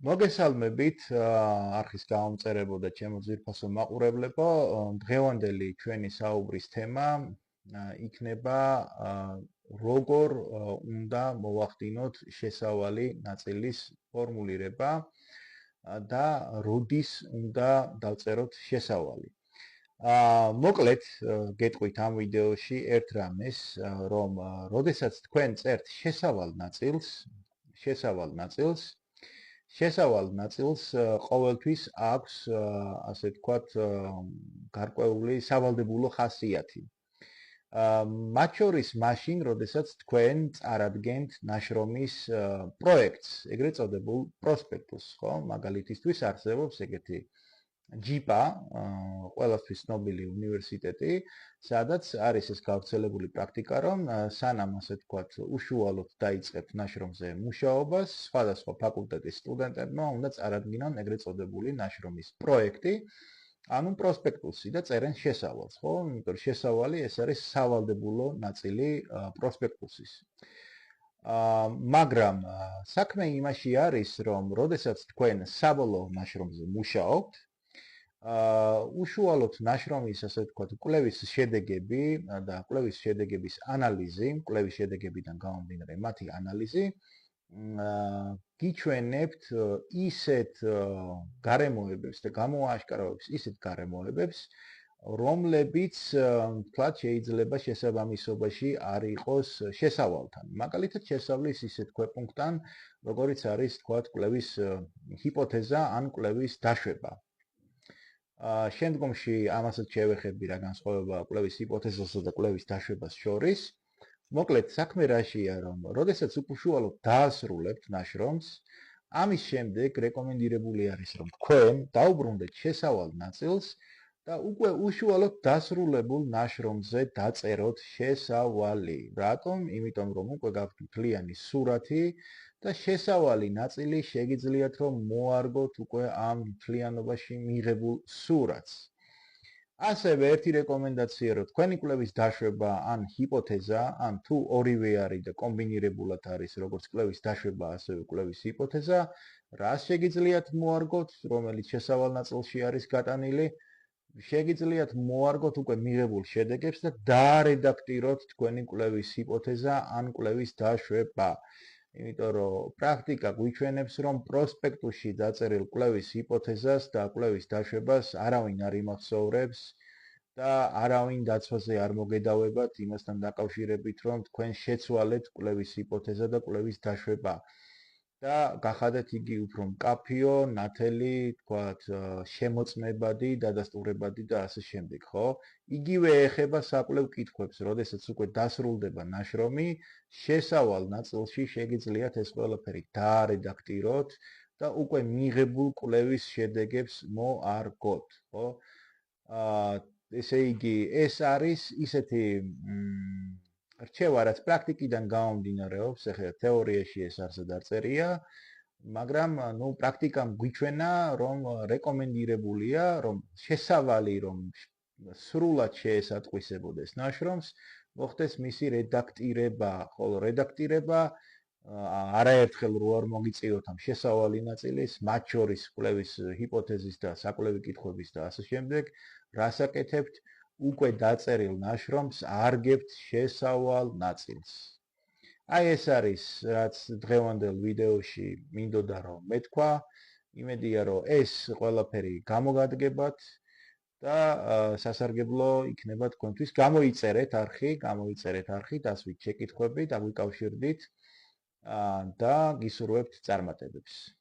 მოგესალმებით არხის გამომწერებო და ჩემო ძვირფასო მაყურებლებო. დღევანდელი ჩვენი საუბრის თემა იქნება როგორ უნდა მოვახდინოთ შესავალი ნაწილის ფორმულირება და როდის უნდა დავწეროთ შესავალი. მოკლედ გეტყვით ამ ვიდეოში ერთ რამეს, რომ როდესაც თქვენ წერთ შესავალ ნაწილს შესავალ ნაწილს ყოველთვის აქვს ასე ვთქვათ გარკვეული სავალდებულო ხასიათი. მათ შორის მაშინ, როდესაც თქვენ წარადგენთ ნაშრომის პროექტს, ეგრეთ წოდებულ პროსპექტუსს, ხო? მაგალითისთვის არსებობს ეგეთი ჯიპა, ყველასთვის ცნობილი უნივერსიტეტი, სადაც არის ეს გავრცელებული პრაქტიკა, რომ სანამ ასე ვთქვათ, უშუალოდ დაიწყებთ ნაშრომზე მუშაობას, სხვადასხვა ფაკულტეტის სტუდენტებმა უნდა წარადგინონ ეგრეთ წოდებული ნაშრომის პროექტი, ანუ პროსპექტუსი და წერენ შესავალს, ხო? იმიტომ რომ შესავალი ეს არის სავალდებულო ნაწილი პროსპექტუსის. მაგრამ საქმე იმაში არის, რომ როდესაც თქვენ საბოლოო ნაშრომზე მუშაობთ, უშუალოდ ნაშრომის ასე ვთქვათ კვლევის შედეგები და კვლევის შედეგების ანალიზი, კვლევის შედეგებიდან გამომდინარე მათი ანალიზი გიჩვენებთ ისეთ გარემოებებს და გამოააშკარავებს ისეთ გარემოებებს, რომლებიც თქვათ შეიძლება შესაბამისობაში არ იყოს შესავალთან. მაგალითად შესავლის ისეთ ქვეპუნქტთან, როგორიც არის თქვათ კვლევის ჰიპოთეზა ან კვლევის დაშვება. შემდგომში ამასაც შევეხები რა განსხვავება კვლევის ჰიპოთეზასა და კვლევის დაშვებას შორის. მოკლედ საქმე რაშია, რომ როდესაც უშუალოდ დაასრულებთ ნაშრომს, ამის შემდეგ რეკომენდირებული არის, რომ თქვენ დაუბრუნდეთ შესავალ ნაწილს და უკვე უშუალოდ დასრულებულ ნაშრომზე დაწეროთ შესავალი. რატომ? იმიტომ რომ უკვე გაქვთ მთლიანი სურათი და შესავალი ნაწილი შეგიძლიათ რომ მოარგოთ უკვე ამ მთლიანობაში მიღებულ სურათს. ასევე ერთი რეკომენდაცია, რომ თქვენი კვლევის დაშვება ან ჰიპოთეზა, ან თუ ორივე არის და კომბინირებულად არის როგორც კვლევის დაშვება, ასევე კვლევის ჰიპოთეზა, რას შეგიძლიათ მოარგოთ, რომელიც შესავალ ნაწილში არის გატანილი, შეგიძლიათ მოარგოთ უკვე მიღებულ შედეგებს და დაარედაქტიროთ თქვენი კვლევის ჰიპოთეზა ან კვლევის დაშვება. იმიტომ რომ პრაქტიკა გვიჩვენებს, რომ პროსპექტუსში დაწერილ კვლევის ჰიპოთეზას და კვლევის დაშვებას არავინ არ იმახსოვრებს და არავინ დაცვაზე არ მოგედავებათ იმასთან დაკავშირებით, რომ თქვენ შეცვალეთ კვლევის ჰიპოთეზა და კვლევის დაშვება და გახადეთ იგი უფრო მკაფიო, ნათელი, თქვათ, შემოწმებადი, დადასტურებადი და ასე შემდეგ, ხო? იგივე ეხება საკვლევ კითხვებს, როდესაც უკვე დასრულდება ნაშრომი, შესავალ ნაწილში შეგიძლიათ ეს ყველაფერი დაარედაქტიროთ და უკვე მიღებულ კვლევის შედეგებს მოარგოთ, ხო? ესე იგი, ეს არის ისეთი რჩევა, რაც პრაქტიკიდან გამომდინარეობს, ეხლა თეორიაში ეს არსად არ წერია, მაგრამ პრაქტიკამ გვიჩვენა, რომ რეკომენდირებულია, რომ შესავალი, რომ სრულად შეესატყვისებოდეს ნაშრომს, მოხდეს მისი რედაქტირება, ხოლო რედაქტირება არაერთხელ რო არ მოგიწიოთ ამ შესავალი ნაწილის, მათ შორის კვლევის ჰიპოთეზის და საკვლევი კითხვების და ასე შემდეგ, რას აკეთებთ? უკვე დაწერილ ნაშრომს არგებთ შესავალ ნაწილს. აი ეს არის, რაც დღევანდელ ვიდეოში მინდოდა რომ მეთქვა. იმედია, რომ ეს ყველაფერი გამოგადგებათ და სასარგებლო იქნება თქვენთვის. გამოიწერეთ არხი, დასვით შეკითხვები, დაგვიკავშირდით და გისურვებთ წარმატებებს.